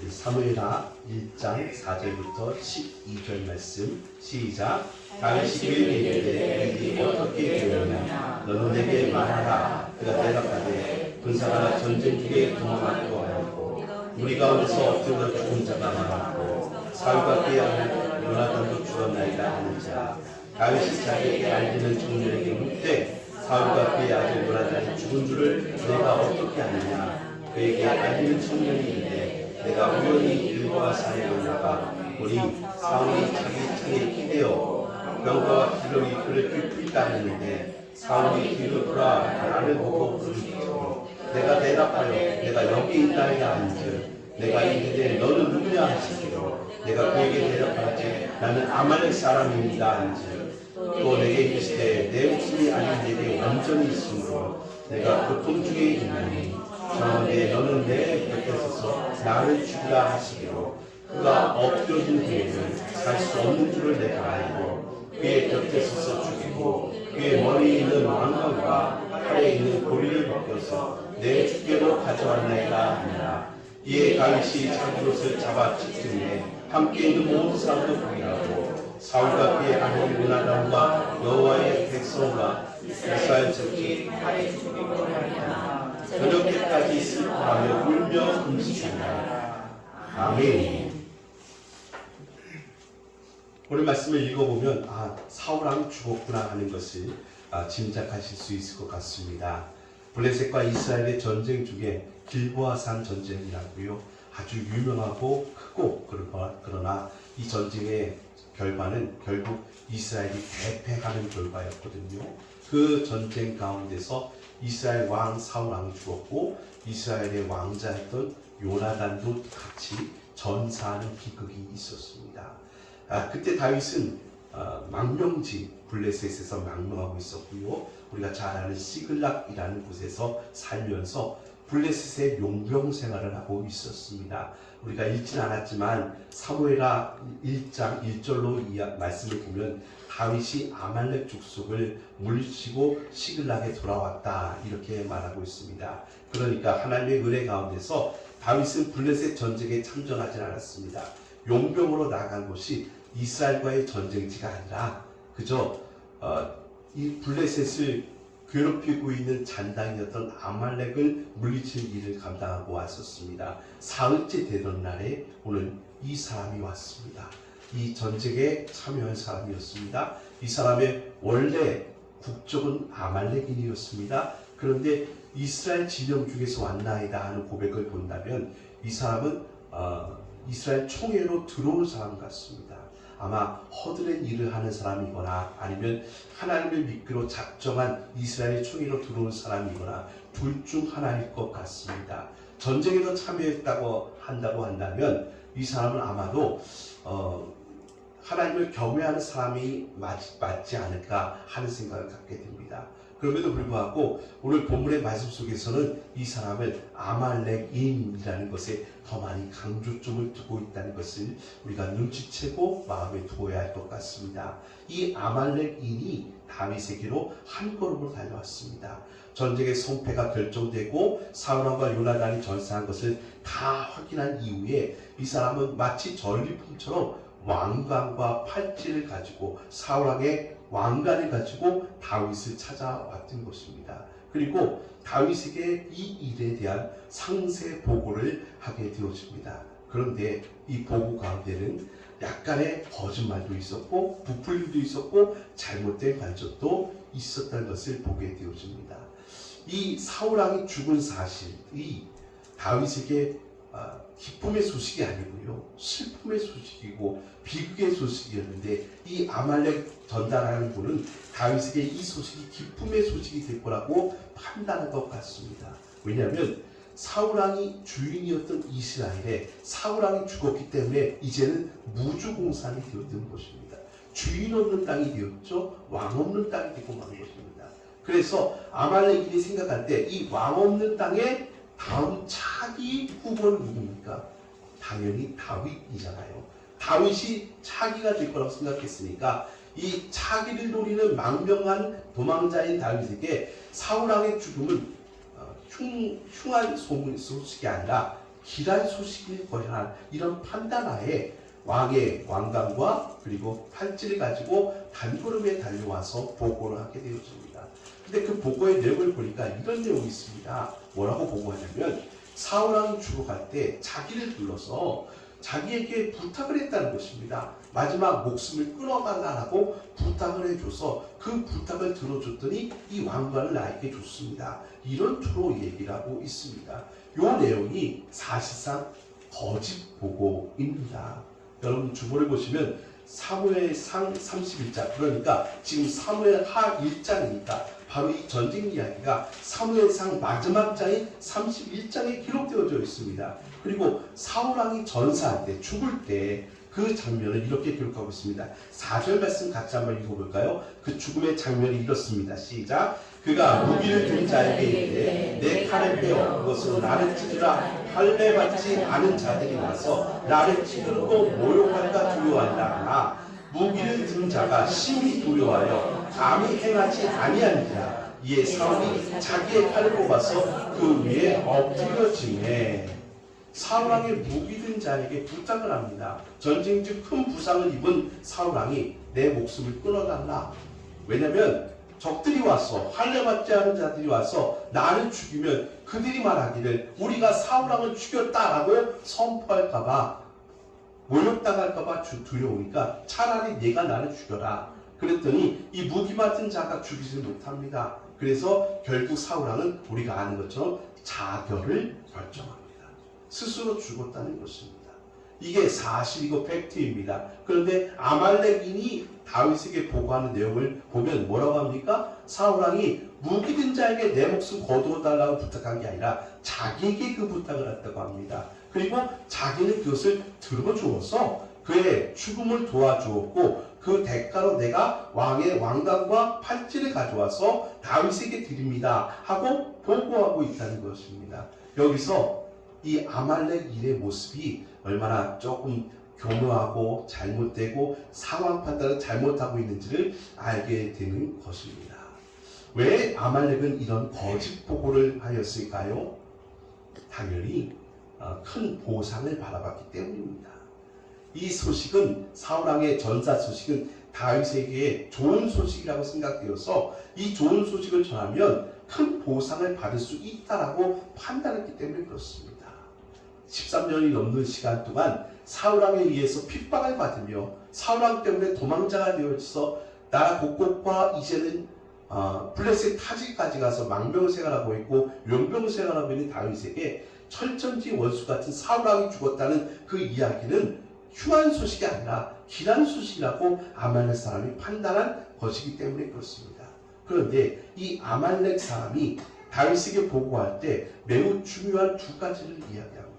사무엘하 1장 4절부터 12절 말씀 시작. 다윗이 그에게 이르되 이 어떻게 되었느냐 너는 내게 말하라. 그가 대답하되 군사가 전쟁 중에 도망하기도 하였고 우리 가운데서 엎드려 죽은 자가 많았고 사울과 그의 아들 요나단도 죽었나이다 하는지라. 다윗이 자기에게 알리는 청년에게 묻되 사울과 그의 아들 요나단이 죽은 줄을 내가 어떻게 아느냐. 그에게 알리는 청년이 이르되 내가 우연히 길보아 산에 올라가 보니 사울이 자기 창에 기대어 병거와 기록이 그를 뚫고 있다 했는데 사울이 뒤로 돌아 나를 보고 부르짖고 내가 대답하여 내가 여기 있나이다 한즉 내가 이르되 너는 누구냐 하시기로 내가 그에게 대답하지 나는 아말렉 사람입니다 한즉 또 내게 이르시되 내 목숨이 아닌 내게 완전히 있으므로 내가 고통 중에 있나니 그런데 너는 내 곁에 서서 나를 죽이라 하시기로 그가 엎드려진 후에는 살 수 없는 줄을 내가 알고 그의 곁에 서서 죽이고 그의 머리에 있는 왕관과 팔에 있는 고리를 벗겨서 내 주께로 가져왔나이다 하니라. 이에 다윗이 자기 옷을 잡아 찢으매 함께 있는 모든 사람도 보이라고 사울과 그의 아들 요나단과 여호와의 백성과 이스라엘 족속이 다윗을 죽이고 하니라. 저녁 때까지 슬퍼하며 울며 금식하니라. 아멘. 오늘 말씀을 읽어보면 사울왕이 죽었구나 하는 것을 짐작하실 수 있을 것 같습니다. 블레셋과 이스라엘의 전쟁 중에 길보아산 전쟁이라고요. 아주 유명하고 크고 그러나 이 전쟁의 결과는 결국 이스라엘이 대패하는 결과였거든요. 그 전쟁 가운데서 이스라엘 왕 사울왕이 죽었고 이스라엘의 왕자였던 요나단도 같이 전사하는 비극이 있었습니다. 그때 다윗은 망명지 블레셋에서 망명하고 있었고요. 우리가 잘 아는 시글락이라는 곳에서 살면서 블레셋의 용병 생활을 하고 있었습니다. 우리가 읽지는 않았지만 사무엘하 1장 1절로 말씀을 보면 다윗이 아말렉 족속을 물리치고 시글락에 돌아왔다 이렇게 말하고 있습니다. 그러니까 하나님의 은혜 가운데서 다윗은 블레셋 전쟁에 참전하지 않았습니다. 용병으로 나간 곳이 이스라엘과의 전쟁지가 아니라 그저 이 블레셋을 괴롭히고 있는 잔당이었던 아말렉을 물리칠 일을 감당하고 왔었습니다. 사흘째 되던 날에 오늘 이 사람이 왔습니다. 이 전쟁에 참여한 사람이었습니다. 이 사람의 원래 국적은 아말렉인이었습니다. 그런데 이스라엘 진영 중에서 왔나이다 하는 고백을 본다면 이 사람은 이스라엘 총회로 들어온 사람 같습니다. 아마 허드렛 일을 하는 사람이거나 아니면 하나님을 믿기로 작정한 이스라엘 총회로 들어온 사람이거나 둘 중 하나일 것 같습니다. 전쟁에도 참여했다고 한다면 이 사람은 아마도 하나님을 경외하는 사람이 맞지 않을까 하는 생각을 갖게 됩니다. 그럼에도 불구하고 오늘 본문의 말씀 속에서는 이 사람을 아말렉인이라는 것에 더 많이 강조점을 두고 있다는 것을 우리가 눈치채고 마음에 두어야 할 것 같습니다. 이 아말렉인이 다윗에게로 한 걸음으로 달려왔습니다. 전쟁의 성패가 결정되고 사울왕과 요나단이 전사한 것을 다 확인한 이후에 이 사람은 마치 전리품처럼 왕관과 팔찌를 가지고 사울왕의 왕관을 가지고 다윗을 찾아왔던 것입니다. 그리고 다윗에게 이 일에 대한 상세 보고를 하게 되어집니다. 그런데 이 보고 가운데는 약간의 거짓말도 있었고 부풀림도 있었고 잘못된 간접도 있었다는 것을 보게 되어집니다. 이 사울왕이 죽은 사실이 다윗에게 기쁨의 소식이 아니고요, 슬픔의 소식이고 비극의 소식이었는데 이 아말렉 전달하는 분은 다윗에게 이 소식이 기쁨의 소식이 될 거라고 판단한 것 같습니다. 왜냐하면 사울왕이 주인이었던 이스라엘에 사울왕이 죽었기 때문에 이제는 무주공산이 되었던 것입니다. 주인 없는 땅이 되었죠. 왕 없는 땅이 되고 만 것입니다. 그래서 아말렉인이 생각할 때 이 왕 없는 땅에 다음 차기 후보는 누굽니까? 당연히 다윗이잖아요. 다윗이 차기가 될 거라고 생각했으니까 이 차기를 노리는 망명한 도망자인 다윗에게 사울왕의 죽음은 흉한 소식이 아니라 길한 소식일 거라 이런 판단하에 왕의 왕관과 그리고 팔찌를 가지고 단걸음에 달려와서 보고를 하게 되었습니다. 근데 그 보고의 내용을 보니까 이런 내용이 있습니다. 뭐라고 보고하냐면 사울왕이 죽어갈 때 자기를 불러서 자기에게 부탁을 했다는 것입니다. 마지막 목숨을 끊어달라고 부탁을 해줘서 그 부탁을 들어줬더니 이 왕관을 나에게 줬습니다. 이런 투로 얘기를 하고 있습니다. 이 내용이 사실상 거짓 보고입니다. 여러분 주보를 보시면 사무엘상 31장, 그러니까 지금 사무엘하 1장이니까 바로 이 전쟁 이야기가 사무엘상 마지막 장인 31장에 기록되어져 있습니다. 그리고 사울왕이 전사할 때, 죽을 때 그 장면을 이렇게 기록하고 있습니다. 4절 말씀 같이 한번 읽어볼까요? 그 죽음의 장면이 이렇습니다. 시작. 그가 무기를 든 자에게 이르되 내 칼을 빼어 그것으로 나를 찢으라. 할례 받지 않은 자들이 와서 나를 찌르고 모욕할까 두려워한다 하나 무기를 든 자가 심히 두려워하여 감히 행하지 아니하니라. 이에 사울이 자기의 칼을 뽑아서 그 위에 엎드려지매 사울왕의 무기든 자에게 부탁을 합니다. 전쟁 중 큰 부상을 입은 사울왕이 내 목숨을 끊어달라. 왜냐면 적들이 와서 할례 받지 않은 자들이 와서 나를 죽이면 그들이 말하기를 우리가 사울왕을 죽였다라고 선포할까봐 모욕당할까봐 두려우니까 차라리 내가 나를 죽여라. 그랬더니 이 무기 맡은 자가 죽이지 못합니다. 그래서 결국 사울왕은 우리가 아는 것처럼 자결을 결정합니다. 스스로 죽었다는 것입니다. 이게 사실이고 팩트입니다. 그런데 아말렉인이 다윗에게 보고하는 내용을 보면 뭐라고 합니까? 사울왕이 무기든 자에게 내 목숨 거두어 달라고 부탁한 게 아니라 자기에게 그 부탁을 했다고 합니다. 그리고 자기는 그것을 들어주어서 그의 죽음을 도와주었고 그 대가로 내가 왕의 왕관과 팔찌를 가져와서 다윗에게 드립니다 하고 보고하고 있다는 것입니다. 여기서 이 아말렉인의 모습이 얼마나 조금 교묘하고 잘못되고 상황 판단을 잘못하고 있는지를 알게 되는 것입니다. 왜 아말렉은 이런 거짓 보고를 하였을까요? 당연히 큰 보상을 바라봤기 때문입니다. 이 소식은 사울왕의 전사 소식은 다윗에게 좋은 소식이라고 생각되어서 이 좋은 소식을 전하면 큰 보상을 받을 수 있다라고 판단했기 때문에 그렇습니다. 13년이 넘는 시간 동안 사울왕에 의해서 핍박을 받으며 사울왕 때문에 도망자가 되어서 나라 곳곳과 이제는 블레셋 타지까지 가서 망명 생활하고 있고 용병 생활하고 있는 다윗에게 철천지 원수 같은 사울왕이 죽었다는 그 이야기는 흉한 소식이 아니라 길한 소식이라고 아말렉 사람이 판단한 것이기 때문에 그렇습니다. 그런데 이 아말렉 사람이 다윗에게 보고할 때 매우 중요한 두 가지를 이야기합니다.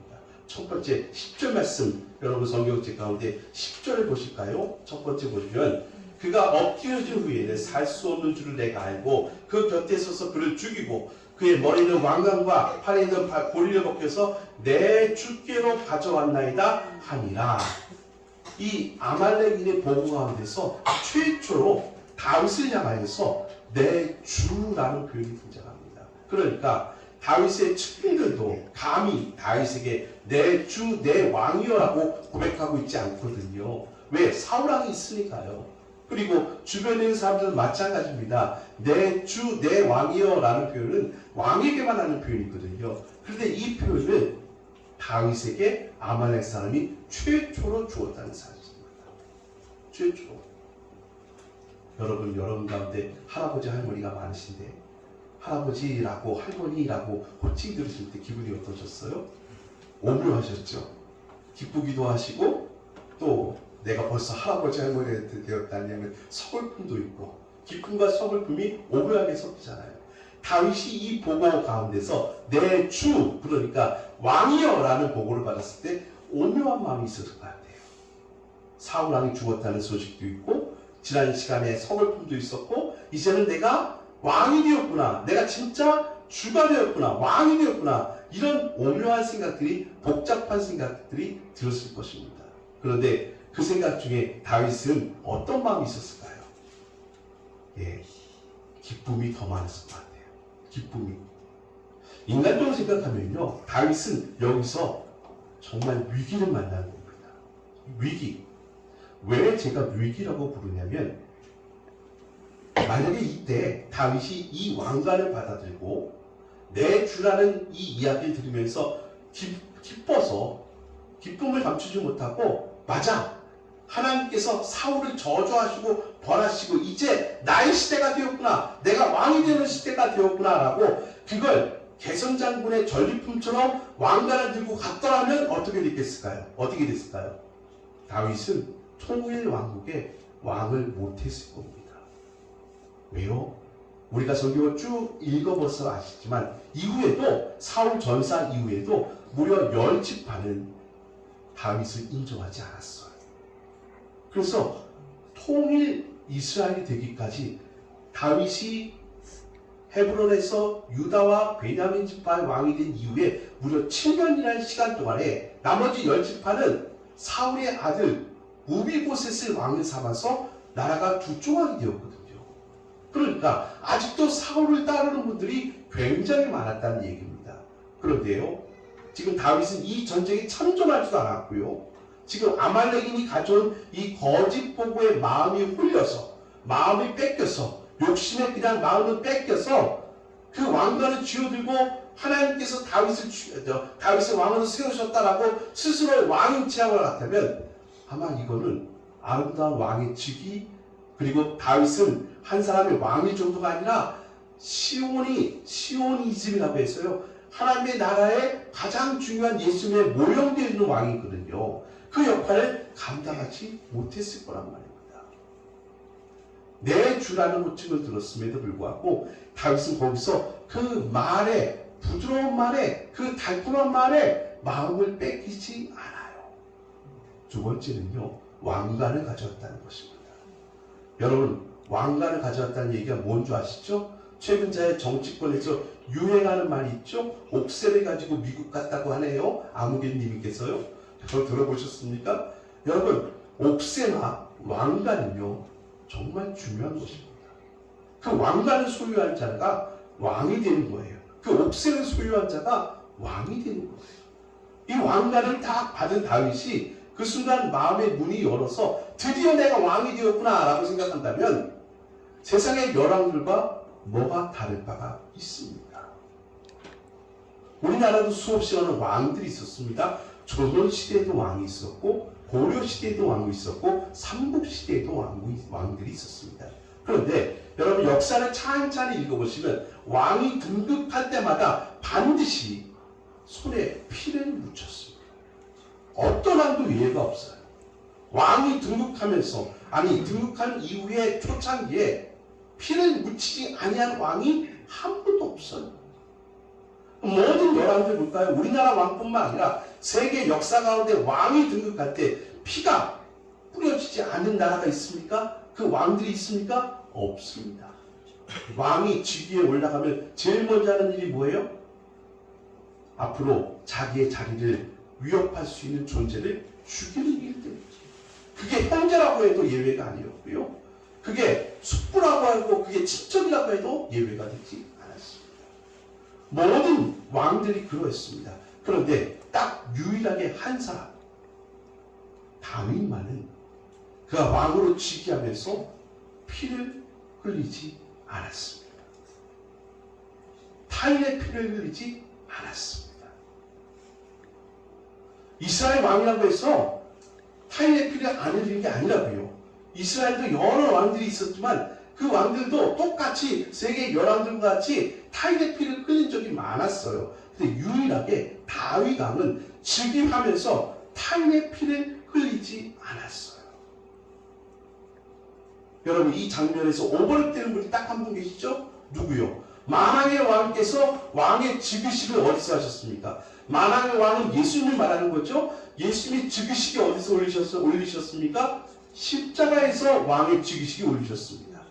첫 번째 10절 말씀, 여러분 성경책 가운데 10절을 보실까요? 첫 번째 보시면 그가 엎드려진 후에는 살 수 없는 줄을 내가 알고 그 곁에 서서 그를 죽이고 그의 머리는 왕관과 팔에 있는 고리를 벗겨서 내 주께로 가져왔나이다 하니라. 이 아말렉인의 보고 가운데서 최초로 다윗을 향하여서 내 주라는 표현이 등장합니다. 그러니까 다윗의 측근들도 감히 다윗에게 내 주, 내 왕이여라고 고백하고 있지 않거든요. 왜? 사울왕이 있으니까요. 그리고 주변에 있는 사람들은 마찬가지입니다. 내 주, 내 왕이여라는 표현은 왕에게만 하는 표현이거든요. 그런데 이 표현을 다윗에게 아말렉 사람이 최초로 주었다는 사실입니다. 최초로. 여러분 가운데 할아버지 할머니가 많으신데 할아버지라고 할머니라고 호칭 들으실 때 기분이 어떠셨어요? 오묘하셨죠? 기쁘기도 하시고 또 내가 벌써 할아버지 할머니가 되었다니 하면 서글픔도 있고 기쁨과 서글픔이 오묘하게 섞이잖아요. 다윗이 이 보고 가운데서 내 주, 그러니까 왕이여 라는 보고를 받았을 때 오묘한 마음이 있었을 것 같아요. 사울왕이 죽었다는 소식도 있고 지난 시간에 서글픔도 있었고 이제는 내가 왕이 되었구나. 내가 진짜 주가 되었구나. 왕이 되었구나. 이런 오묘한 생각들이 복잡한 생각들이 들었을 것입니다. 그런데 그 생각 중에 다윗은 어떤 마음이 있었을까요? 예, 기쁨이 더 많았을 것 같아요. 기쁨이. 인간적으로 생각하면요. 다윗은 여기서 정말 위기를 만난 겁니다. 위기. 왜 제가 위기라고 부르냐면, 만약에 이때 다윗이 이 왕관을 받아들고 내 주라는 이 이야기를 들으면서 기뻐서 기쁨을 감추지 못하고, 맞아, 하나님께서 사울을 저주하시고 벌하시고 이제 나의 시대가 되었구나, 내가 왕이 되는 시대가 되었구나 라고 그걸 개선장군의 전리품처럼 왕관을 들고 갔더라면 어떻게 됐을까요? 어떻게 됐을까요? 다윗은 통일 왕국의 왕을 못했을 겁니다. 왜요? 우리가 성경을 쭉 읽어봐서 아시지만 이후에도, 사울 전사 이후에도 무려 10지파는 다윗을 인정하지 않았어요. 그래서 통일 이스라엘이 되기까지 다윗이 헤브론에서 유다와 베냐민 지파의 왕이 된 이후에 무려 7년이라는 시간 동안에 나머지 10지파는 사울의 아들 무비보셋을 왕을 삼아서 나라가 두 조각이 되었거든요. 그러니까 아직도 사울을 따르는 분들이 굉장히 많았다는 얘기입니다. 그런데요, 지금 다윗은 이 전쟁에 참전하지도 않았고요, 지금 아말렉인이 가져온 이 거짓 보고에 마음이 홀려서, 마음이 뺏겨서, 욕심에 그냥 마음을 뺏겨서 그 왕관을 쥐어들고 하나님께서 다윗을 왕으로 세우셨다라고 스스로 왕인 취향을 같다면, 아마 이거는 아름다운 왕의 직위, 그리고 다윗은 한 사람의 왕일 정도가 아니라 시오니즘이라고 해서요, 하나님의 나라의 가장 중요한 예수님의 모형되어 있는 왕이거든요. 그 역할을 감당하지 못했을 거란 말입니다. 내 주라는 호칭을 들었음에도 불구하고 다윗은 거기서 그 말에, 부드러운 말에, 그 달콤한 말에 마음을 뺏기지 않아요. 두 번째는요, 왕관을 가져왔다는 것입니다. 여러분, 왕관을 가져왔다는 얘기가 뭔지 아시죠? 최근자의 정치권에서 유행하는 말이 있죠? 옥새를 가지고 미국 갔다고 하네요. 아무개님께서요. 그걸 들어보셨습니까? 여러분, 옥새나 왕관은요, 정말 중요한 것입니다. 그 왕관을 소유한 자가 왕이 되는 거예요. 그 옥새를 소유한 자가 왕이 되는 거예요. 이 왕관을 딱 받은 다윗이 그 순간 마음의 문이 열어서 드디어 내가 왕이 되었구나 라고 생각한다면 세상의 열왕들과 뭐가 다를 바가 있습니까? 우리나라도 수없이 많은 왕들이 있었습니다. 조선시대에도 왕이 있었고, 고려시대에도 왕이 있었고, 삼국시대에도 왕들이 있었습니다. 그런데 여러분, 역사를 찬찬히 읽어보시면 왕이 등극할 때마다 반드시 손에 피를 묻혔습니다. 어떤 왕도 예외가 없어요. 왕이 등극한 이후에 초창기에 피를 묻히지 아니한 왕이 한 분도 없어요. 모든 열왕들 볼까요? 우리나라 왕뿐만 아니라 세계 역사 가운데 왕이 등극할 때 피가 뿌려지지 않는 나라가 있습니까? 그 왕들이 있습니까? 없습니다. 왕이 직위에 올라가면 제일 먼저 하는 일이 뭐예요? 앞으로 자기의 자리를 위협할 수 있는 존재를 죽이는 일들이죠. 그게 형제라고 해도 예외가 아니었고요, 그게 숙부라고 하고 그게 친척이라고 해도 예외가 되지 않았습니다. 모든 왕들이 그러했습니다. 그런데 딱 유일하게 한 사람, 다윗만은 그가 왕으로 즉위하면서 피를 흘리지 않았습니다. 타인의 피를 흘리지 않았습니다. 이스라엘 왕이라고 해서 타인의 피를 안 흘리는 게 아니라고요. 이스라엘도 여러 왕들이 있었지만 그 왕들도 똑같이 세계 열왕들과 같이 타인의 피를 흘린 적이 많았어요. 근데 유일하게 다윗 왕은 즉위하면서 타인의 피를 흘리지 않았어요. 여러분, 이 장면에서 오버랩되는 분이 딱 한 분 계시죠? 누구요? 만왕의 왕께서 왕의 즉위식을 어디서 하셨습니까? 만왕의 왕은 예수님을 말하는 거죠? 예수님이 즉위식이 어디서 올리셨습니까? 십자가에서 왕의 즉위식이 올리셨습니다.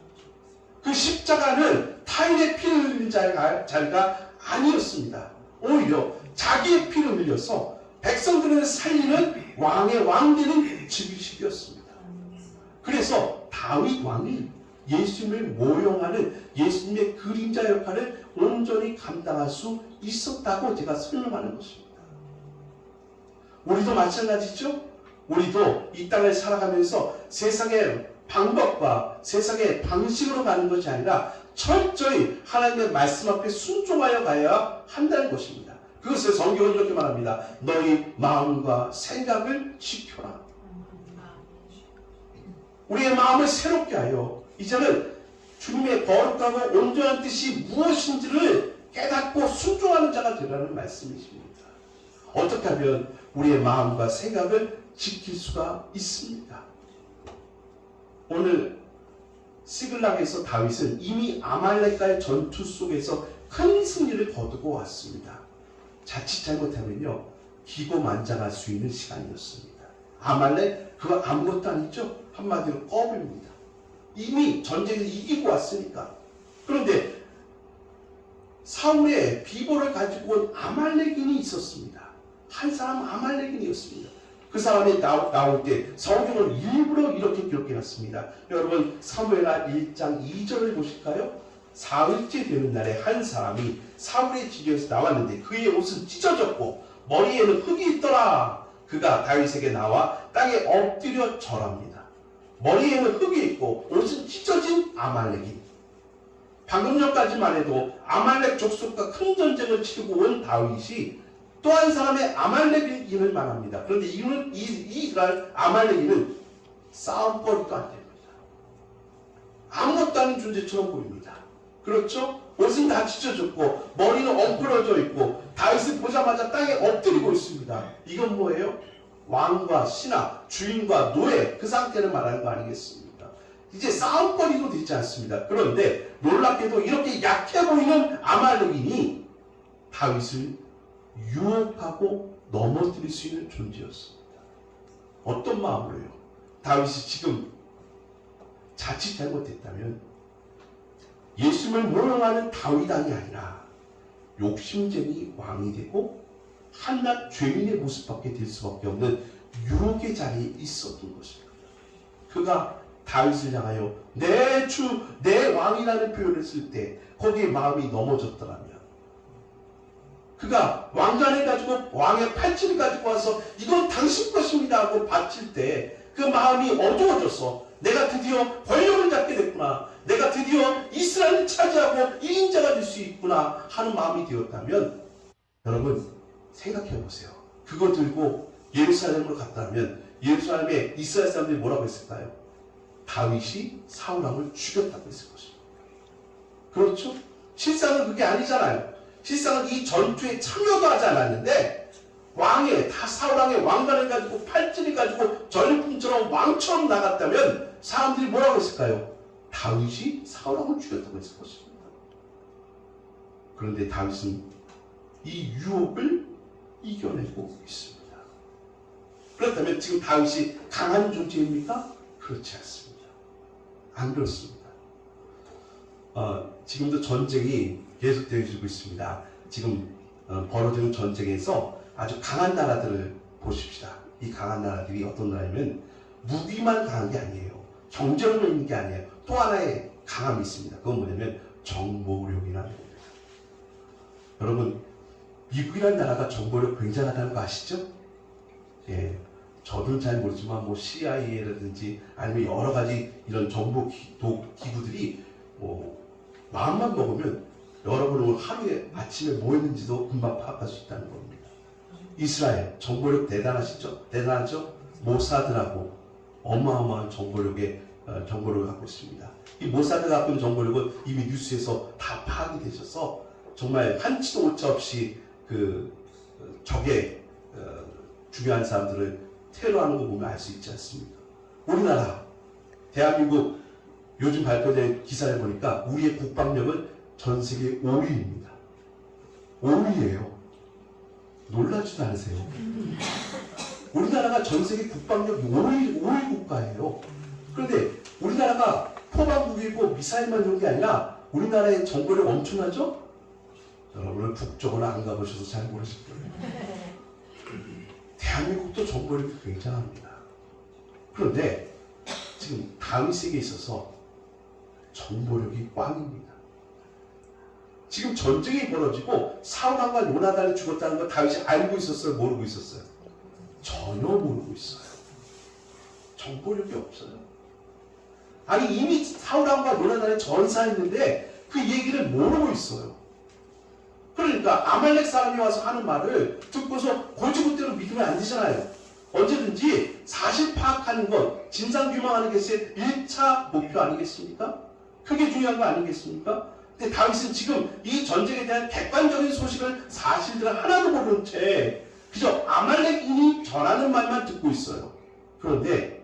그 십자가는 타인의 피를 흘린 자리가 아니었습니다. 오히려 자기의 피를 흘려서 백성들을 살리는 왕의 왕되는 즉위식이었습니다. 그래서 다윗 왕이 예수님을 모형하는 예수님의 그림자 역할을 온전히 감당할 수 있었다고 제가 설명하는 것입니다. 우리도 마찬가지죠. 우리도 이 땅을 살아가면서 세상의 방법과 세상의 방식으로 가는 것이 아니라 철저히 하나님의 말씀 앞에 순종하여 가야 한다는 것입니다. 그것을 성경은 이렇게 말합니다. 너희 마음과 생각을 지켜라. 우리의 마음을 새롭게 하여 이제는 주님의 거룩하고 온전한 뜻이 무엇인지를 깨닫고 순종하는 자가 되라는 말씀이십니다. 어떻게 하면 우리의 마음과 생각을 지킬 수가 있습니까? 오늘 시글락에서 다윗은 이미 아말렉과의 전투 속에서 큰 승리를 거두고 왔습니다. 자칫 잘못하면요 기고만장할 수 있는 시간이었습니다. 아말렉 그거 아무것도 아니죠. 한마디로 껌입니다. 이미 전쟁에서 이기고 왔으니까. 그런데 사울의 비보를 가지고 온 아말렉인이 있었습니다. 한 사람 아말렉인이었습니다. 그 사람이 나올 때 성경을 일부러 이렇게 기록해놨습니다. 여러분 사무엘하 1장 2절을 보실까요? 사흘째 되는 날에 한 사람이 사울의 집에서 나왔는데 그의 옷은 찢어졌고 머리에는 흙이 있더라. 그가 다윗에게 나와 땅에 엎드려 절합니다. 머리에는 흙이 있고 옷은 찢어진 아말렉인. 방금 전까지만 해도 아말렉 족속과 큰 전쟁을 치르고 온 다윗이 또 한 사람의 아말렉인을 말합니다. 그런데 이스라엘 아말렉인은 싸움거리도 안 됩니다. 아무것도 아닌 존재처럼 보입니다. 그렇죠? 옷은 다 찢어졌고 머리는 엉클어져 있고 다윗을 보자마자 땅에 엎드리고 있습니다. 이건 뭐예요? 왕과 신하, 주인과 노예 그 상태를 말하는 거 아니겠습니까? 이제 싸움거리도 되지 않습니다. 그런데 놀랍게도 이렇게 약해 보이는 아말렉인이 다윗을 유혹하고 넘어뜨릴 수 있는 존재였습니다. 어떤 마음으로요? 다윗이 지금 자칫 잘못했다면 예수님을 모형하는 다윗왕이 아니라 욕심쟁이 왕이 되고 한낱 죄인의 모습밖에 될 수밖에 없는 유혹의 자리에 있었던 것입니다. 그가 다윗을 향하여 내 주, 내 왕이라는 표현을 쓸 때 거기에 마음이 넘어졌더라면 그가 왕관을 가지고 왕의 팔찌를 가지고 와서 이건 당신 것입니다 하고 바칠 때 그 마음이 어두워져서 내가 드디어 권력을 잡게 됐구나, 내가 드디어 이스라엘을 차지하고 1인자가 될 수 있구나 하는 마음이 되었다면 여러분 생각해 보세요. 그거 들고 예루살렘으로 갔다면 예루살렘에 이스라엘 사람들이 뭐라고 했을까요? 다윗이 사울왕을 죽였다고 했을 것입니다. 그렇죠? 실상은 그게 아니잖아요. 실상은 이 전투에 참여도 하지 않았는데 다 사울왕의 왕관을 가지고 팔찌를 가지고 전리품처럼 왕처럼 나갔다면 사람들이 뭐라고 했을까요? 다윗이 사울왕을 죽였다고 했을 것입니다. 그런데 다윗은 이 유혹을 이겨내고 있습니다. 그렇다면 지금 다윗이 강한 존재입니까? 그렇지 않습니다. 안 그렇습니다. 지금도 전쟁이 계속되어지고 있습니다. 지금 벌어지는 전쟁에서 아주 강한 나라들을 보십시다. 이 강한 나라들이 어떤 나라냐면 무기만 강한 게 아니에요. 경제력만 있는 게 아니에요. 또 하나의 강함이 있습니다. 그건 뭐냐면 정보력이라는 겁니다. 여러분 미국이라는 나라가 정보력 굉장하다는 거 아시죠? 예, 저도 잘 모르지만 뭐 CIA라든지 아니면 여러 가지 이런 정보 기구들이 마음만 먹으면 여러분은 하루에 아침에 뭐 했는지도 금방 파악할 수 있다는 겁니다. 이스라엘 정보력 대단하시죠? 대단하죠? 모사드라고 어마어마한 정보력을 갖고 있습니다. 이 모사드가 갖고 있는 정보력은 이미 뉴스에서 다 파악이 되셔서 정말 한치도 오차 없이 그 적의 중요한 사람들을 테러하는 거 보면 알 수 있지 않습니까? 우리나라 대한민국 요즘 발표된 기사를 보니까 우리의 국방력은 전 세계 5위입니다. 5위예요. 놀라지도 않으세요? 우리나라가 전 세계 국방력 5위 국가예요. 그런데 우리나라가 포방무기고 미사일만 이런 게 아니라 우리나라의 정보력 엄청나죠? 여러분은 북쪽은 안 가보셔서 잘 모르실 거예요. 대한민국도 정보력이 굉장합니다. 그런데 지금 다윗에게 있어서 정보력이 꽝입니다. 지금 전쟁이 벌어지고 사울왕과 요나단이 죽었다는 걸 다윗이 알고 있었어요? 모르고 있었어요? 전혀 모르고 있어요. 정보력이 없어요. 아니 이미 사울왕과 요나단이 전사했는데 그 얘기를 모르고 있어요. 그러니까 아말렉 사람이 와서 하는 말을 듣고서 고지고대로 믿으면 안 되잖아요. 언제든지 사실 파악하는 것, 진상규명하는 것이 1차 목표 아니겠습니까? 그게 중요한 거 아니겠습니까? 근데 다윗은 지금 이 전쟁에 대한 객관적인 소식을 사실들을 하나도 모르는 채 그저 아말렉인이 전하는 말만 듣고 있어요. 그런데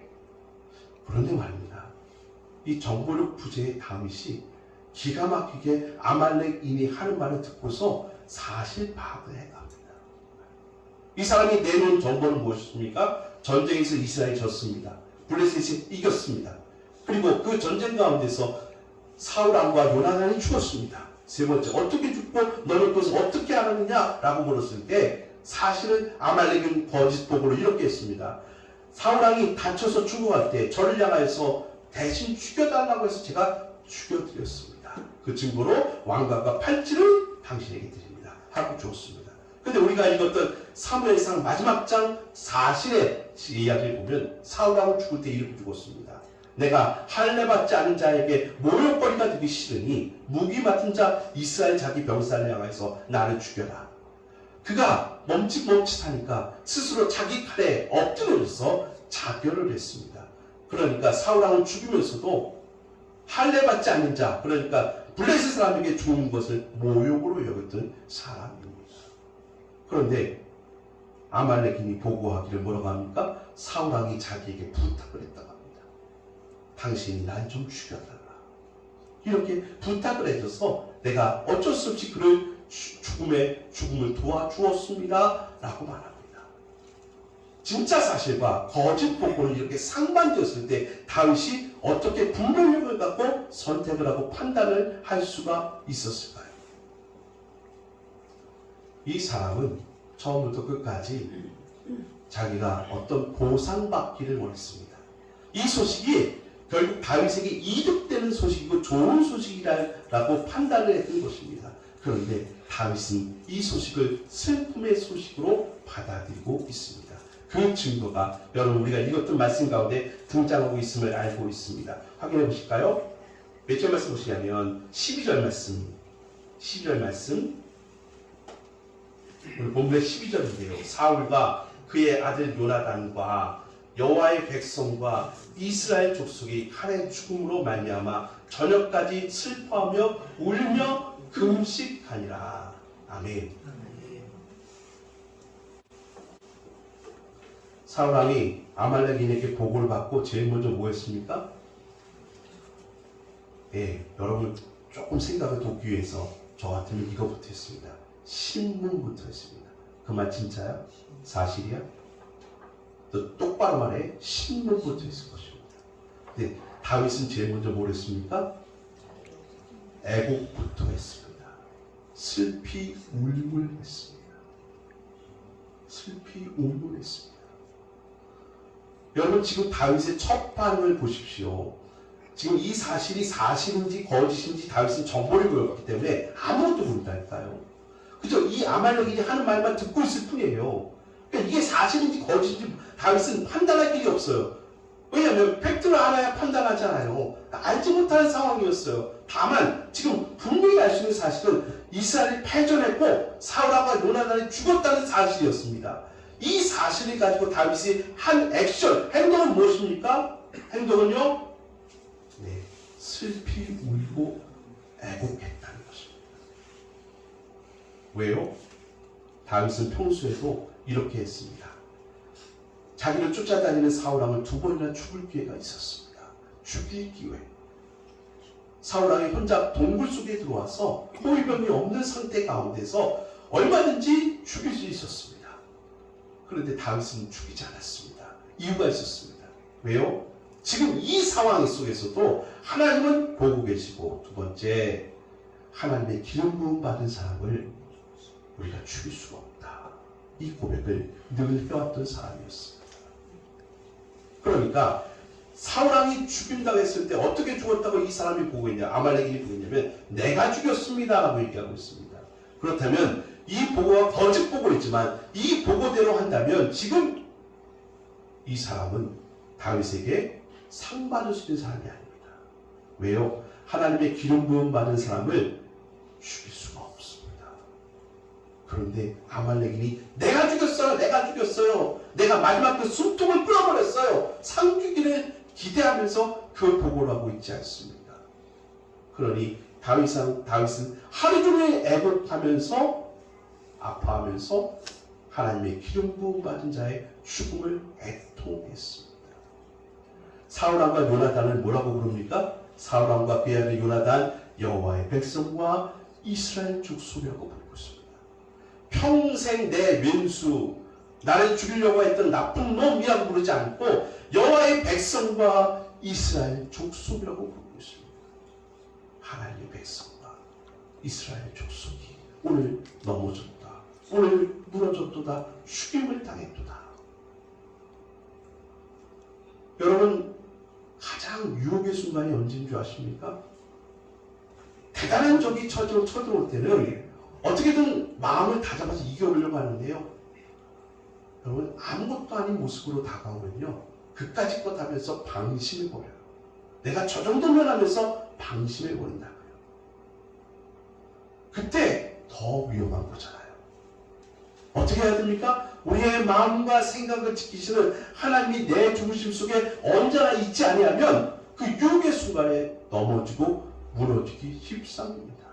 말입니다. 이 정보력 부재의 다윗이 기가 막히게 아말렉인이 하는 말을 듣고서 사실 파악을 해갑니다. 이 사람이 내놓은 정보는 무엇입니까? 전쟁에서 이스라엘이 졌습니다. 블레셋이 이겼습니다. 그리고 그 전쟁 가운데서 사울왕과 요나단이 죽었습니다. 세 번째, 어떻게 죽고 너는 그것을 어떻게 알았느냐? 라고 물었을 때 사실은 아말렉은 거짓 보고로 이렇게 했습니다. 사울왕이 다쳐서 죽어갈 때 저를 향하여서 대신 죽여달라고 해서 제가 죽여드렸습니다. 그 증거로 왕관과 팔찌를 당신에게 드립니다. 하고 주었습니다. 근데 우리가 읽었던 사무엘상 마지막 장 40의 이야기를 보면 사울왕은 죽을 때 이렇게 죽었습니다. 내가 할례 받지 않은 자에게 모욕거리가 되기 싫으니 무기 맡은 자 이스라엘 자기 병사를 향해서 나를 죽여라. 그가 멈칫멈칫하니까 스스로 자기 칼에 엎드려서 자결을 했습니다. 그러니까 사울왕은 죽으면서도 할례 받지 않는 자, 그러니까 블레셋 사람에게 죽은 것을 모욕으로 여겼던 사람입니다. 그런데 아말렉인이 보고하기를 뭐라고 합니까? 사울왕이 자기에게 부탁을 했다고 합니다. 당신이 날 좀 죽여달라. 이렇게 부탁을 해줘서 내가 어쩔 수 없이 그를 죽음을 도와주었습니다. 라고 말합니다. 진짜 사실과 거짓 보고는 이렇게 상반되었을 때 다윗이 어떻게 분별력을 갖고 선택을 하고 판단을 할 수가 있었을까요? 이 사람은 처음부터 끝까지 자기가 어떤 보상받기를 원했습니다. 이 소식이 결국 다윗에게 이득되는 소식이고 좋은 소식이라고 판단을 했던 것입니다. 그런데 다윗은 이 소식을 슬픔의 소식으로 받아들이고 있습니다. 그 증거가 여러분 우리가 읽었던 말씀 가운데 등장하고 있음을 알고 있습니다. 확인해 보실까요? 몇 절 말씀 보시냐면 12절 말씀, 12절 말씀, 오늘 본문의 12절인데요. 사울과 그의 아들 요나단과 여호와의 백성과 이스라엘 족속이 칼의 죽음으로 말미암아 저녁까지 슬퍼하며 울며 금식하니라. 아멘. 사울왕이 아말렉인에게 보고를 받고 제일 먼저 뭐 했습니까? 여러분 조금 생각을 돕기 위해서 저 같으면 이거부터 했습니다. 신문부터 했습니다. 그 말 진짜야? 사실이야? 너 똑바로 말해. 신문부터 했을 것입니다. 근데 다윗은 제일 먼저 뭘 했습니까? 애곡부터 했습니다. 슬피 울물했습니다. 슬피 울물했습니다. 여러분 지금 다윗의 첫 반응을 보십시오. 지금 이 사실이 사실인지 거짓인지 다윗은 정보력을 얻기 때문에 아무것도 모른다니까요. 그죠? 이 아말렉인이 하는 말만 듣고 있을 뿐이에요. 그러니까 이게 사실인지 거짓인지 다윗은 판단할 길이 없어요. 왜냐하면 팩트를 알아야 판단하잖아요. 알지 못하는 상황이었어요. 다만 지금 분명히 알 수 있는 사실은 이스라엘이 패전했고 사울왕과 요나단이 죽었다는 사실이었습니다. 이 사실을 가지고 다윗이 한 액션, 행동은 무엇입니까? 행동은요, 슬피 울고 애곡했다는 것입니다. 왜요? 다윗은 평소에도 이렇게 했습니다. 자기를 쫓아다니는 사울왕을 2번이나 죽을 기회가 있었습니다. 죽일 기회. 사울왕이 혼자 동굴 속에 들어와서 호위병이 없는 상태 가운데서 얼마든지 죽일 수 있었습니다. 그런데 다윗은 죽이지 않았습니다. 이유가 있었습니다. 왜요? 지금 이 상황 속에서도 하나님은 보고 계시고, 두 번째, 하나님의 기름 부음 받은 사람을 우리가 죽일 수가 없다. 이 고백을 늘 해왔던 사람이었습니다. 그러니까 사울왕이 죽인다고 했을 때 어떻게 죽었다고 이 사람이 보고 있냐, 아말렉인이 보고 있냐면 내가 죽였습니다 라고 얘기하고 있습니다. 그렇다면 이 보고가 거짓 보고이지만 이 보고대로 한다면 지금 이 사람은 다윗에게 상 받을 수 있는 사람이 아닙니다. 왜요? 하나님의 기름 부음 받은 사람을 죽일 수가 없습니다. 그런데 아말렉인이 내가 죽였어요. 내가 마지막 그 숨통을 끊어버렸어요. 상 주기를 기대하면서 그 보고를 하고 있지 않습니까? 그러니 다윗은 하루 종일 애곡하면서 아파하면서 하나님의 기름 부음 받은 자의 죽음을 애통했습니다. 사울왕과 요나단을 뭐라고 부릅니까? 사울왕과 그의 아들 요나단 여호와의 백성과 이스라엘 족속이라고 부르고 있습니다. 평생 내 왼수 나를 죽이려고 했던 나쁜 놈이라고 부르지 않고 여호와의 백성과 이스라엘 족속이라고 부르고 있습니다. 하나님의 백성과 이스라엘 족속이 오늘 넘어졌다. 오늘 무너졌도다. 죽임을 당했도다. 여러분 가장 유혹의 순간이 언제인 줄 아십니까? 대단한 적이 쳐들어올 때는 어떻게든 마음을 다잡아서 이겨보려고 하는데요. 여러분 아무것도 아닌 모습으로 다가오면요. 그까짓 것 하면서 방심을 버려요. 내가 저 정도면 하면서 방심을 버린다고요. 그때 더 위험한 거잖아요. 어떻게 해야 됩니까? 우리의 마음과 생각을 지키시는 하나님이 내 중심 속에 언제나 있지 아니하면 그 유혹의 순간에 넘어지고 무너지기 십상입니다.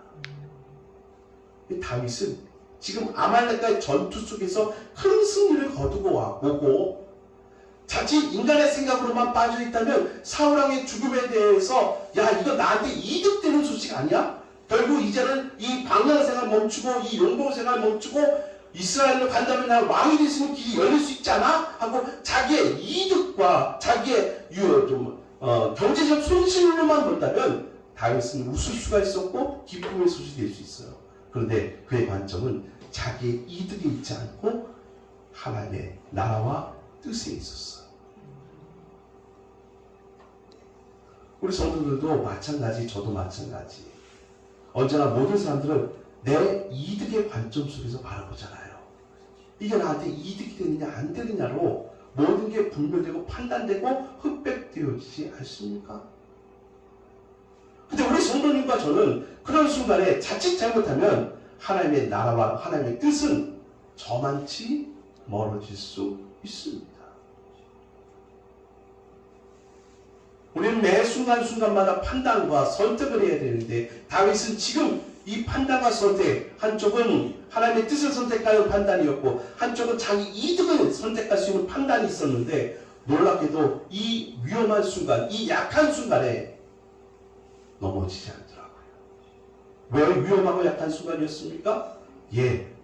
다윗은 지금 아말렉과의 전투 속에서 큰 승리를 거두고 오고 자칫 인간의 생각으로만 빠져있다면 사울왕의 죽음에 대해서 야 이거 나한테 이득되는 소식 아니야? 결국 이제는 이 방랑생활 멈추고 이 용봉생활 멈추고 이스라엘로 간다면 나 왕이 될 수 있는 길이 열릴 수 있지 않아? 하고 자기의 이득과 자기의 경제적 손실로만 본다면 다윗은 웃을 수가 있었고 기쁨의 소식이 될 수 있어요. 그런데 그의 관점은 자기의 이득에 있지 않고 하나님의 나라와 뜻에 있었어요. 우리 성도들도 마찬가지, 저도 마찬가지. 언제나 모든 사람들은 내 이득의 관점 속에서 바라보잖아요. 이게 나한테 이득이 되느냐 안 되느냐로 모든 게 분별되고 판단되고 흑백되어지지 않습니까? 근데 우리 성도님과 저는 그런 순간에 자칫 잘못하면 하나님의 나라와 하나님의 뜻은 저만치 멀어질 수 있습니다. 우리는 매 순간순간마다 판단과 선택을 해야 되는데 다윗은 지금 이 판단과 선택, 한쪽은 하나님의 뜻을 선택하는 판단이었고 한쪽은 자기 이득을 선택할 수 있는 판단이 있었는데 놀랍게도 이 위험한 순간, 이 약한 순간에 넘어지지 않더라고요. 왜 위험하고 약한 순간이었습니까?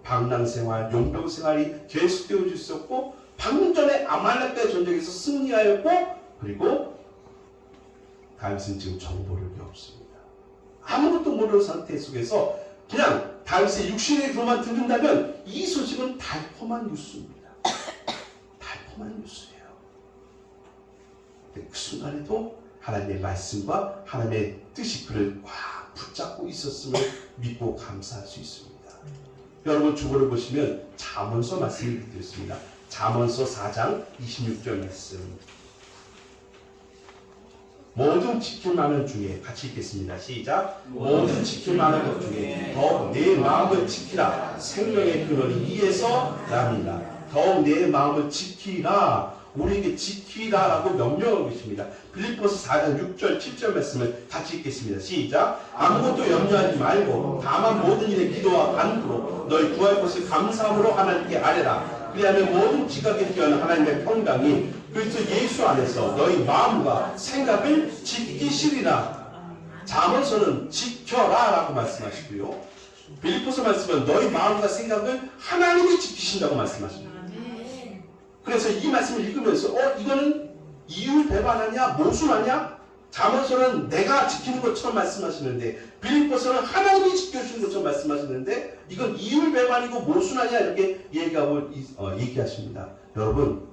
방랑생활, 용병생활이 계속되어져 있었고 방금 전에 아말렉과의 전쟁에서 승리하였고 그리고 다윗은 지금 정보력이 없습니다. 아무것도 모르는 상태 속에서 그냥 다윗의 육신의 귀로만 듣는다면 이 소식은 달콤한 뉴스입니다. 달콤한 뉴스예요. 근데 그 순간에도 하나님의 말씀과 하나님의 뜻이 그를 꽉 붙잡고 있었음을 믿고 감사할 수 있습니다. 여러분 주보를 보시면 잠언서 말씀을 드렸습니다. 잠언서 4장 26절 말씀. 모든 지킬 만한 중에 같이 읽겠습니다. 시작. 모든 지킬 만한 것 중에 더욱 내 마음을 지키라. 생명의 근원이 이에서 납니다. 더욱 내 마음을 지키라. 우리에게 지키라라고 명령하고 계십니다. 빌립보서 4장 6절 7절 말씀을 같이 읽겠습니다. 시작. 아무것도 염려하지 말고 다만 모든 일에 기도와 간구로 너희 구할 것을 감사함으로 하나님께 아뢰라. 그리하면 모든 지각에 뛰어난 하나님의 평강이 그리스도 예수 안에서 너희 마음과 생각을 지키시리라. 잠언서는 지켜라 라고 말씀하시고요. 빌립보서 말씀은 너희 마음과 생각을 하나님이 지키신다고 말씀하십니다. 그래서 이 말씀을 읽으면서 이거는 이율 배반하냐 모순하냐? 잠언서는 내가 지키는 것처럼 말씀하시는데 빌립보서는 하나님이 지켜주는 것처럼 말씀하시는데 이건 이율 배반이고 모순하냐 이렇게 얘기하십니다. 여러분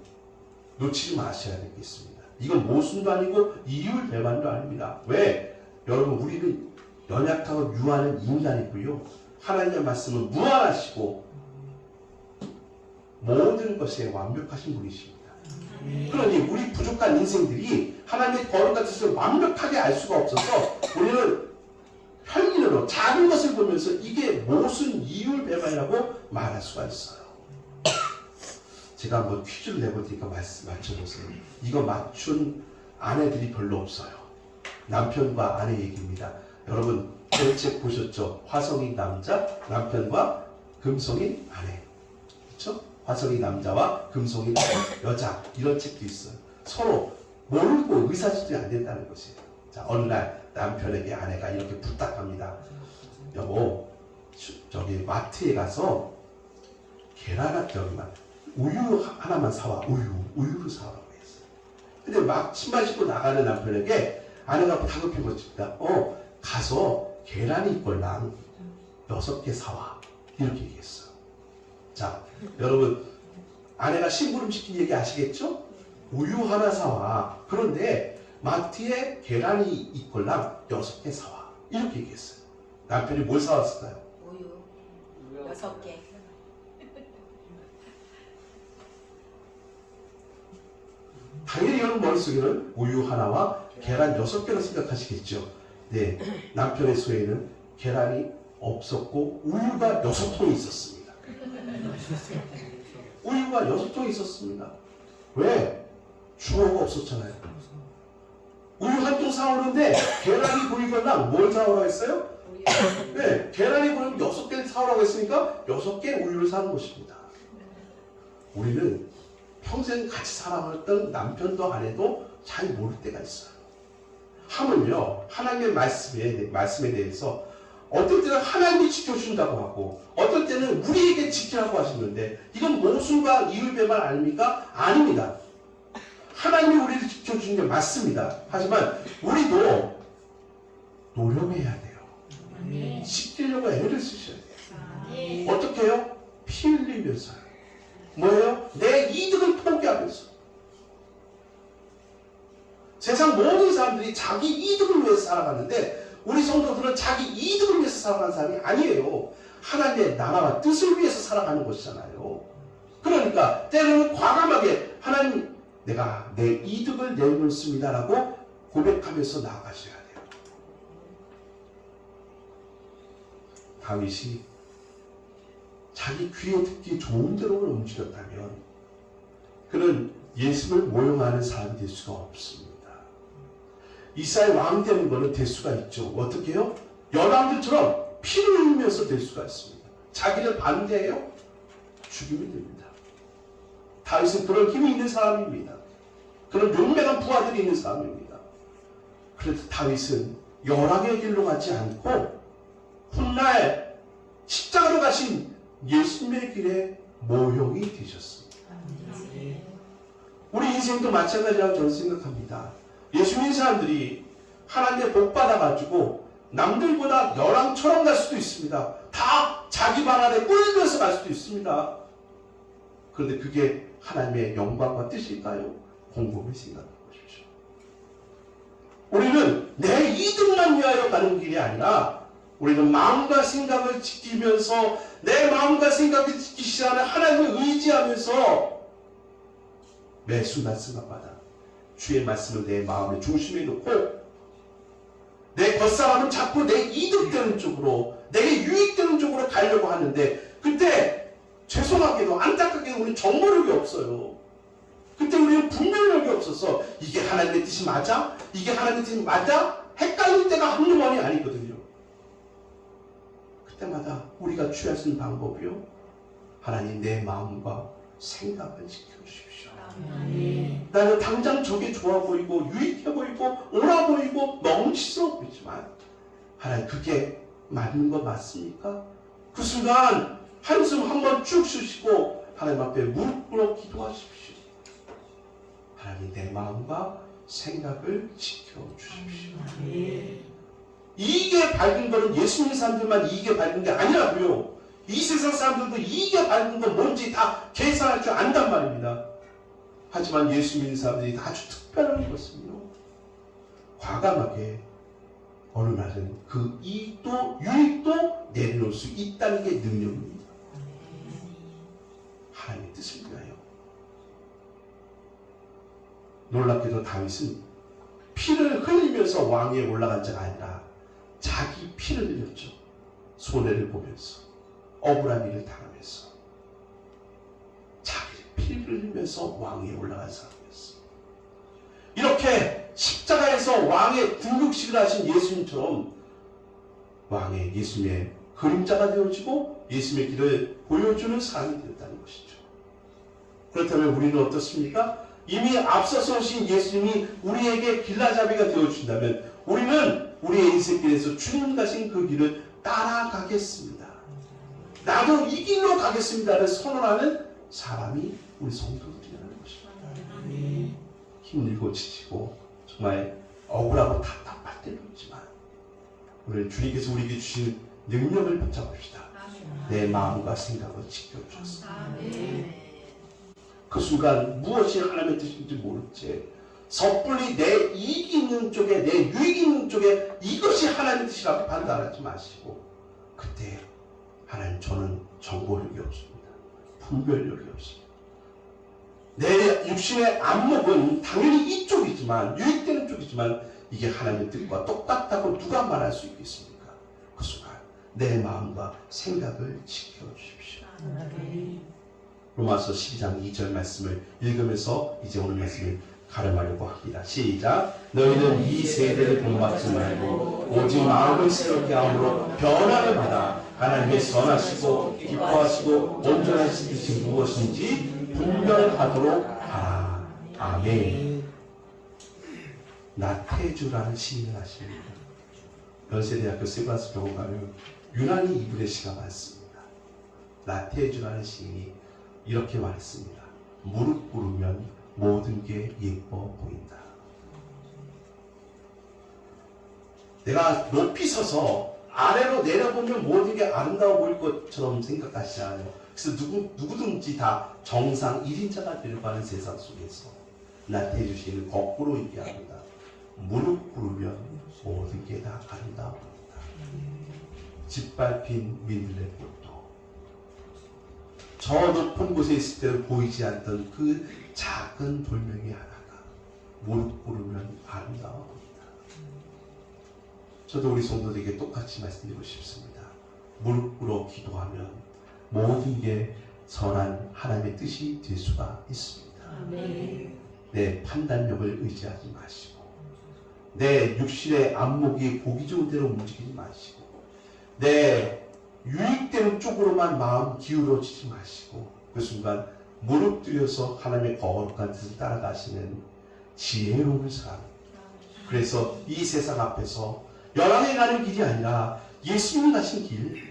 놓치지 마셔야 되겠습니다. 이건 모순도 아니고 이율 배반도 아닙니다. 왜? 여러분 우리는 연약하고 유한한 인간이고요. 하나님의 말씀은 무한하시고 모든 것에 완벽하신 분이십니다. 그러니 우리 부족한 인생들이 하나님의 거룩한 뜻을 완벽하게 알 수가 없어서 우리는 편견으로 작은 것을 보면서 이게 무슨 이율 배반이라고 말할 수가 있어요. 제가 한번 퀴즈를 내볼 테니까 맞춰보세요. 이거 맞춘 아내들이 별로 없어요. 남편과 아내 얘기입니다. 여러분 그 책 보셨죠? 화성인 남자, 남편과 금성인 아내. 그렇죠? 화성인 남자와 금성인 여자, 이런 책도 있어요. 서로 모르고 의사소통이 안 된다는 것이에요. 자, 어느 날 남편에게 아내가 이렇게 부탁합니다. 여보, 저기 마트에 가서 계란 우유 하나만 사와. 우유를 사오라고 했어요. 근데 막 신발 신고 나가는 남편에게 아내가 다급히 묻습니다. 가서 계란이 있걸랑 6개 사와. 이렇게 얘기했어요. 자, 여러분 아내가 심부름 시킨 얘기 아시겠죠? 우유 하나 사와. 그런데 마트에 계란이 있걸랑 6개 사와. 이렇게 얘기했어요. 남편이 뭘 사왔을까요? 우유 6개. 당연히 여러분 머릿속에는 우유 하나와 계란 6개로 생각하시겠죠. 네, 남편의 소에는 계란이 없었고 우유가 6통이 있었습니다. 우유가 6통이 있었습니다. 왜? 주어가 없었잖아요. 우유 한 통 사오는데 계란이 보이거나 뭘 사오라고 했어요? 네, 계란이 보이면 6개를 사오라고 했으니까 6개 우유를 사는 것입니다. 우리는 평생 같이 살아왔던 남편도 아내도 잘 모를 때가 있어요. 하물며 하나님의 말씀에 대해서 어떨 때는 하나님이 지켜준다고 하고 어떨 때는 우리에게 지키라고 하시는데 이건 모순과 이율배반 아닙니까? 아닙니다. 하나님이 우리를 지켜주는 게 맞습니다. 하지만 우리도 노력해야 돼요. 지키려고 애를 쓰셔야 돼요. 어떻게 해요? 피 흘리면서요. 뭐예요? 내 이득을 포기하면서. 세상 모든 사람들이 자기 이득을 위해서 살아가는데 우리 성도들은 자기 이득을 위해서 살아가는 사람이 아니에요. 하나님의 나라와 뜻을 위해서 살아가는 것이잖아요. 그러니까 때로는 과감하게 하나님 내가 내 이득을 내놓습니다 라고 고백하면서 나아가셔야 돼요. 다윗이 자기 귀에 듣기 좋은 대로만 움직였다면 그는 예수를 모형하는 사람이 될 수가 없습니다. 이스라엘 왕 되는 것은 될 수가 있죠. 어떻게 해요? 여왕들처럼 피를 흘리면서 될 수가 있습니다. 자기를 반대해요? 죽이면 됩니다. 다윗은 그런 힘이 있는 사람입니다. 그런 용맹한 부하들이 있는 사람입니다. 그래도 다윗은 열왕의 길로 가지 않고 훗날 십자가로 가신 예수님의 길에 모형이 되셨습니다. 우리 인생도 마찬가지라고 저는 생각합니다. 예수 믿는 사람들이 하나님의 복 받아가지고 남들보다 열왕처럼 갈 수도 있습니다. 다 자기 발 아래 꿀리면서 갈 수도 있습니다. 그런데 그게 하나님의 영광과 뜻일까요? 곰곰이 생각해 보십시오. 우리는 내 이득만 위하여 가는 길이 아니라 우리는 마음과 생각을 지키면서 내 마음과 생각을 지키시라는 하나님을 의지하면서 매 순간순간마다 주의 말씀을 내 마음의 중심에 놓고 내 겉사람은 자꾸 내 이득되는 쪽으로 내게 유익되는 쪽으로 가려고 하는데 그때 죄송하게도 안타깝게도 우리는 정보력이 없어요. 그때 우리는 분별력이 없어서 이게 하나님의 뜻이 맞아? 이게 하나님의 뜻이 맞아? 헷갈릴 때가 한두 번이 아니거든요. 그때마다 우리가 취할 수 있는 방법이요. 하나님 내 마음과 생각을 지켜주십시오. 나는 당장 저게 좋아 보이고 유익해 보이고 옳아 보이고 명치스러워 보이지만 하나님 그게 맞는 거 맞습니까? 그 순간 한숨 한번 쭉 쉬시고 하나님 앞에 무릎 꿇어 기도하십시오. 하나님 내 마음과 생각을 지켜주십시오. 이익에 밝은 거는 예수 믿는 사람들만 이익에 밝은 게 아니라고요. 이 세상 사람들도 이익에 밝은 건 뭔지 다 계산할 줄 안단 말입니다. 하지만 예수 믿는 사람들이 아주 특별한 것은요. 과감하게 어느 날은 그 이익도 유익도 내려놓을 수 있다는 게 능력입니다. 하나님의 뜻을 위하여. 놀랍게도 다윗은 피를 흘리면서 왕위에 올라간 자가 아니라 자기 피를 흘렸죠. 손해를 보면서 억울한 일을 당하면서 자기 피를 흘리면서 왕위에 올라간 사람이었어. 이렇게 십자가에서 왕의 등극식을 하신 예수님처럼 왕의 예수님의 그림자가 되어지고 예수님의 길을 보여주는 사람이 되었다는 것이죠. 그렇다면 우리는 어떻습니까? 이미 앞서서 오신 예수님이 우리에게 길라잡이가 되어준다면 우리는 우리의 인생길에서 주님 가신 그 길을 따라가겠습니다. 나도 이 길로 가겠습니다를 선언하는 사람이 우리 성도들이라는 것입니다. 힘들고 지치고 정말 억울하고 답답할 때도 있지만 우리는 주님께서 우리에게 주신 능력을 붙잡읍시다. 내 마음과 생각을 지켜주셨습니다. 그 순간 무엇이 하나님의 뜻인지 모를 채 섣불리 내 이익이 있는 쪽에 내 유익이 있는 쪽에 이것이 하나님의 뜻이라고 판단하지 마시고 그때 하나님 저는 정보력이 없습니다. 분별력이 없습니다. 내 육신의 안목은 당연히 이쪽이지만 유익되는 쪽이지만 이게 하나님의 뜻과 똑같다고 누가 말할 수 있겠습니까? 그 순간 내 마음과 생각을 지켜주십시오. 로마서 12장 2절 말씀을 읽으면서 이제 오늘 말씀을 가름하려고 합니다. 시작. 너희는 이 세대를 본받지 말고 오직 마음을 새롭게 함으로 변화를 받아 하나님의 선하시고 기뻐하시고 온전하신 뜻이 무엇인지 분별하도록 하라. 아멘. 나태주라는 시인을 하십니다. 연세대학교 세브란스 병원 가면 유난히 이분의 시가 많습니다. 나태주라는 시인이 이렇게 말했습니다. 무릎 꿇으면 모든 게 예뻐 보인다. 내가 높이 서서 아래로 내려보면 모든 게 아름다워 보일 것처럼 생각하시지 않아요. 그래서 누구든지 다 정상 1인자가 되려고 하는 세상 속에서 나태주 시인은 거꾸로 얘기합니다. 무릎 꿇으면 모든 게 다 아름다워 보인다. 짓밟힌 민들레 꽃도 저 높은 곳에 있을 때는 보이지 않던 그 작은 돌멩이 하나가 무릎 꿇으면 아름다워 보인다. 저도 우리 성도들에게 똑같이 말씀드리고 싶습니다. 무릎 꿇어 기도하면 모든 게 선한 하나님의 뜻이 될 수가 있습니다. 내 판단력을 의지하지 마시고 내 육신의 안목이 보기 좋은 대로 움직이지 마시고 내 유익되는 쪽으로만 마음 기울어지지 마시고 그 순간 무릎 들여서 하나님의 거룩한 뜻을 따라가시는 지혜로운 사람. 그래서 이 세상 앞에서 열왕에 가는 길이 아니라 예수님이 가신 길,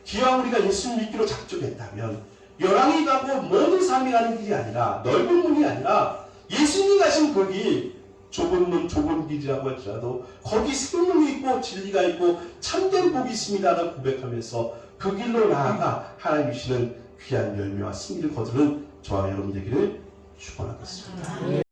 기왕 우리가 예수님 믿기로 작정했다면 열왕이 가고 모든 사람이 가는 길이 아니라 넓은 문이 아니라 예수님이 가신 그 길, 좁은 문 좁은 길이라고 할지라도 거기 생명이 있고 진리가 있고 참된 복이 있습니다라고 고백하면서 그 길로 나아가 하나님 주시는 귀한 열매와 승리를 거두는 저와 여러분 되기를 축원하겠습니다.